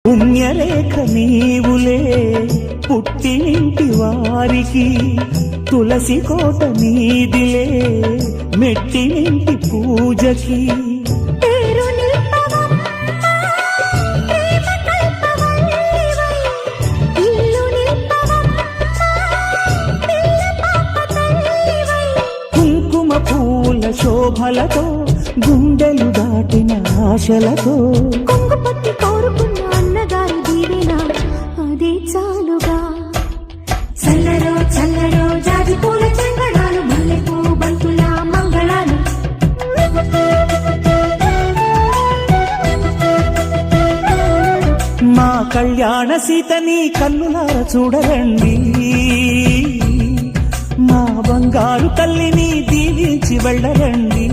పుణ్యరేఖ నీవులే పుట్టింటి వారికి, తులసి కోట నీదిలే మెట్టింటి పూజకి. కుంకుమ పూల శోభలతో గుండెలు దాటిన ఆశలతో కొంగుపట్టి కోరుకున్న అన్నగారి దీవెన అదే చాలుగా. చల్లరో చల్లరో జాజి పూల చెంగడాలు, మల్లెపూ బంతుల మంగళాలు. మా కళ్యాణ సీతని కన్నులార చూడరండి, మా బంగారు తల్లిని దీవించి వెళ్ళరండి.